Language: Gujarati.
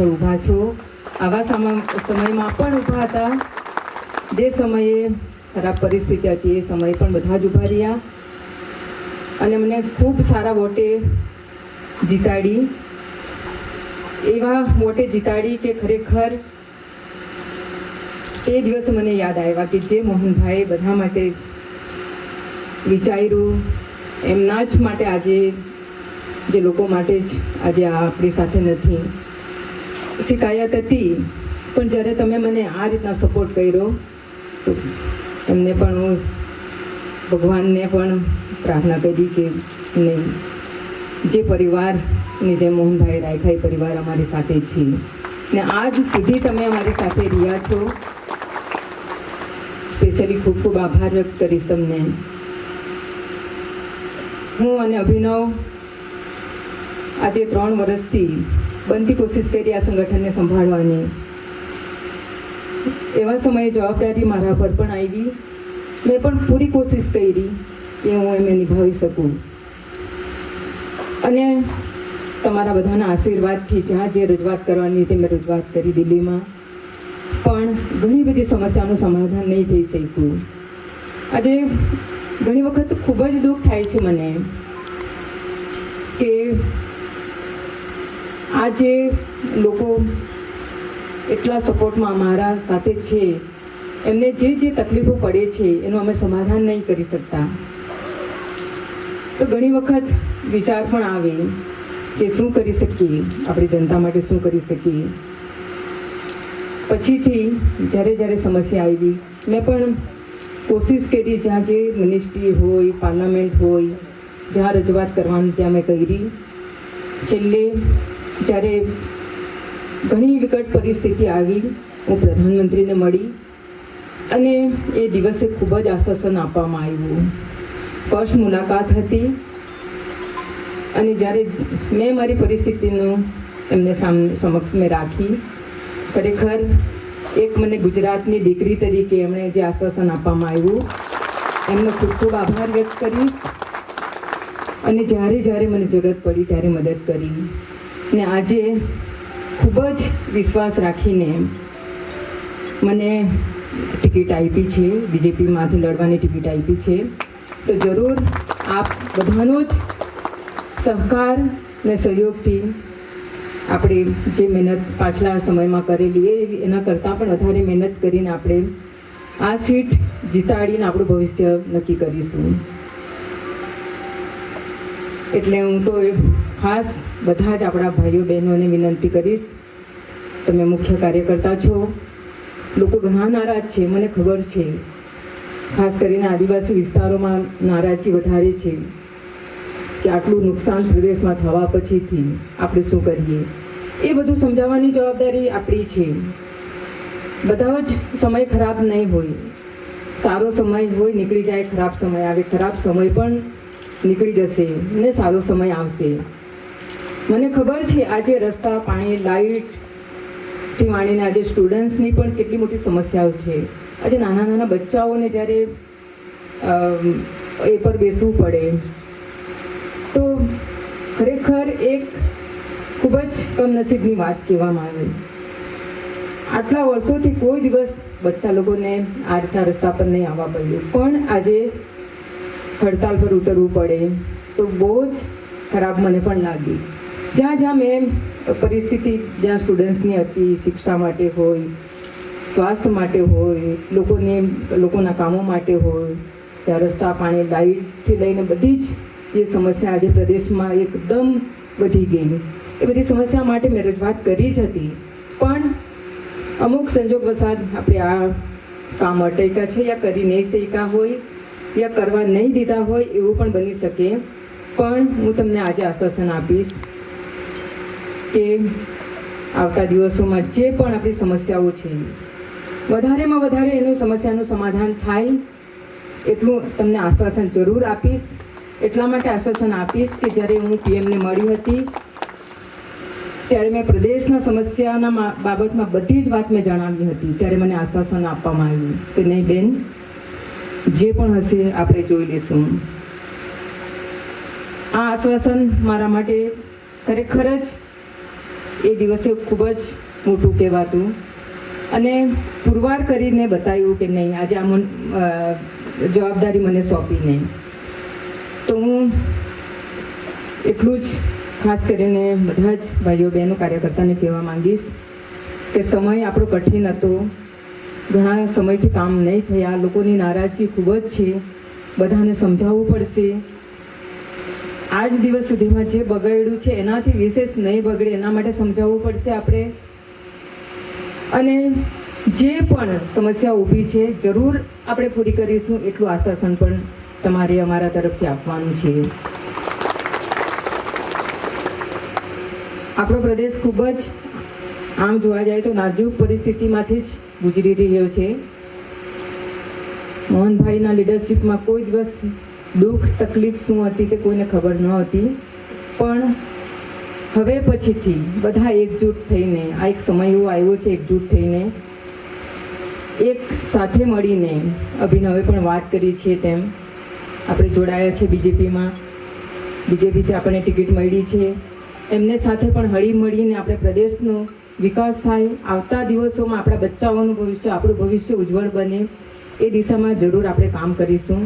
પાછળ ઊભા છો. આવા સમયમાં પણ ઊભા હતા. જે સમયે ખરાબ પરિસ્થિતિ હતી એ સમયે પણ બધા જ ઊભા રહ્યા અને મને ખૂબ સારા વોટે જીતાડી. એવા વોટે જીતાડી કે ખરેખર એ દિવસે મને યાદ આવ્યા કે જે મોહનભાઈએ બધા માટે વિચાર્યું એમના જ માટે આજે જે લોકો માટે જ આજે આપણી સાથે નથી. શિકાયત હતી પણ જ્યારે તમે મને આ રીતના સપોર્ટ કર્યો તો એમને પણ હું ભગવાનને પણ પ્રાર્થના કરી કે નહીં, જે પરિવારની જે મોહનભાઈ રાખ્યા એ પરિવાર અમારી સાથે છે ને આજ સુધી તમે અમારી સાથે રહ્યા છો. સ્પેશિયલી ખૂબ ખૂબ આભાર વ્યક્ત કરીશ તમને. હું અને અભિનવ આજે 3 વર્ષથી બનતી કોશિશ કરી આ સંગઠનને સંભાળવાની. એવા સમયે જવાબદારી મારા પર પણ આવી. મેં પણ પૂરી કોશિશ કરી કે હું એમને નિભાવી શકું અને તમારા બધાના આશીર્વાદથી જ્યાં જે રજૂઆત કરવાની તે મેં રજૂઆત કરી દિલ્હીમાં. પણ ઘણી બધી સમસ્યાનું સમાધાન નહીં થઈ શક્યું. આજે ઘણી વખત ખૂબ જ દુઃખ થાય છે મને કે આ જે લોકો એટલા સપોર્ટમાં મારા સાથે છે એમને જે તકલીફો પડે છે એનું અમે સમાધાન નહીં કરી શકતા. તો ઘણી વખત વિચાર પણ આવે કે શું કરી શકીએ, આપણી જનતા માટે શું કરી શકીએ. પછીથી જ્યારે સમસ્યા આવી મેં પણ કોશિશ કરી, જ્યાં જે મિનિસ્ટ્રી હોય, પાર્લામેન્ટ હોય, જ્યાં રજૂઆત કરવાની ત્યાં મેં કરી. છેલ્લે જ્યારે ઘણી વિકટ પરિસ્થિતિ આવી હું પ્રધાનમંત્રીને મળી અને એ દિવસે ખૂબ જ આશ્વાસન આપવામાં આવ્યું. ફર્સ્ટ મુલાકાત હતી અને જ્યારે મેં મારી પરિસ્થિતિનું એમને સમક્ષ મેં રાખી, ખરેખર એક મને ગુજરાતની દીકરી તરીકે એમણે જે આશ્વાસન આપવામાં આવ્યું એમનો ખૂબ ખૂબ આભાર વ્યક્ત કરીશ. અને જ્યારે મને જરૂરત પડી ત્યારે મદદ કરી ને આજે ખૂબ જ વિશ્વાસ રાખીને મને ટિકિટ આપી છે, બીજેપીમાંથી લડવાની ટિકિટ આપી છે. તો જરૂર આપ બધાનો જ સહકાર ને સહયોગથી આપણે જે મહેનત પાછલા સમયમાં કરેલી એના કરતાં પણ વધારે મહેનત કરીને આપણે આ સીટ જીતાડીને આપણું ભવિષ્ય નક્કી કરીશું. એટલે હું તો ખાસ બધા જ આપણા ભાઈઓ બહેનોને વિનંતી કરીશ, તમે મુખ્ય કાર્યકર્તા છો, લોકો ઘણા નારાજ છે, મને ખબર છે. ખાસ કરીને આદિવાસી વિસ્તારોમાં નારાજગી વધારે છે કે આટલું નુકસાન પ્રદેશમાં થવા પછીથી આપણે શું કરીએ. એ બધું સમજાવવાની જવાબદારી આપણી છે. બધા જ સમય ખરાબ નહીં હોય, સારો સમય હોય નીકળી જાય, ખરાબ સમય આવે, ખરાબ સમય પણ નીકળી જશે ને સારો સમય આવશે. મને ખબર છે આજે રસ્તા, પાણી, લાઇટથી માંડીને આજે સ્ટુડન્ટ્સની પણ કેટલી મોટી સમસ્યાઓ છે. આજે નાના બચ્ચાઓને જ્યારે એ પર બેસવું પડે તો ખરેખર એક ખૂબ જ કમનસીબની વાત કહેવામાં આવે. આટલા વર્ષોથી કોઈ દિવસ બચ્ચા લોકોને આ રીતના રસ્તા પર નહીં આવવા પડ્યું, પણ આજે હડતાલ પર ઉતરવું પડે તો બહુ જ ખરાબ મને પણ લાગી. જ્યાં મેં પરિસ્થિતિ જ્યાં સ્ટુડન્ટ્સની હતી, શિક્ષા માટે હોય, સ્વાસ્થ્ય માટે હોય, લોકોના કામો માટે હોય, ત્યાં રસ્તા, પાણી, લાઇટથી લઈને બધી જ જે સમસ્યા આજે પ્રદેશમાં એકદમ વધી ગઈ, એ બધી સમસ્યા માટે મેં રજૂઆત કરી જ હતી. પણ અમુક સંજોગવશાત આપણે આ કામ અટક્યા છે, યા કરી નહીં શક્યા હોય, યા કરવા નહીં દીધા હોય, એવું પણ બની શકે. પણ હું તમને આજે આશ્વાસન આપીશ કે આવતા દિવસોમાં જે પણ આપણી સમસ્યાઓ છે વધારેમાં વધારે એનું સમસ્યાનું સમાધાન થાય એટલું તમને આશ્વાસન જરૂર આપીશ. એટલા માટે આશ્વાસન આપીશ કે જ્યારે હું પીએમને મળી હતી ત્યારે મેં પ્રદેશના સમસ્યાના બાબતમાં બધી જ વાત મેં જણાવી હતી. ત્યારે મને આશ્વાસન આપવામાં આવ્યું કે નહીં બેન, જે પણ હશે આપણે જોઈ લઈશું. આ આશ્વાસન મારા માટે ખરેખર જ એ દિવસે ખૂબ જ મોટું કહેવાતું અને પુરવાર કરીને બતાવ્યું કે નહીં આજે આ જવાબદારી મને સોંપી નહીં. તો હું એટલું જ ખાસ કરીને બધા જ ભાઈઓ બહેનો કાર્યકર્તાને કહેવા માંગીશ કે સમય આપણો કઠિન હતો, ઘણા સમયથી કામ નહીં થયા, લોકોની નારાજગી ખૂબ જ છે, બધાને સમજાવવું પડશે. આજ દિવસ સુધીમાં જે બગડ્યું છે એનાથી વિશેષ નહીં બગડે એના માટે સમજાવવું પડશે આપણે. અને જે પણ સમસ્યા ઊભી છે જરૂર આપણે પૂરી કરીશું એટલું આશ્વાસન પણ તમારે અમારા તરફથી આપવાનું છે. આપણો પ્રદેશ ખૂબ જ આમ જોવા જાય તો નાજુક પરિસ્થિતિમાંથી જ ગુજરી રહ્યો છે. મોહનભાઈના લીડરશિપમાં કોઈ દિવસ દુઃખ તકલીફ શું હતી તે કોઈને ખબર ન હતી, પણ હવે પછીથી બધા એકજૂટ થઈને આ એક સમય એવો આવ્યો છે એકજૂટ થઈને એક સાથે મળીને અભિનવે પણ વાત કરી છે તેમ આપણે જોડાયા છે બીજેપીમાં, બીજેપીથી આપણને ટિકિટ મળી છે, એમને સાથે પણ હળી મળીને આપણે પ્રદેશનો વિકાસ થાય, આવતા દિવસોમાં આપણા બચ્ચાઓનું ભવિષ્ય આપણું ભવિષ્ય ઉજ્જવળ બને એ દિશામાં જરૂર આપણે કામ કરીશું.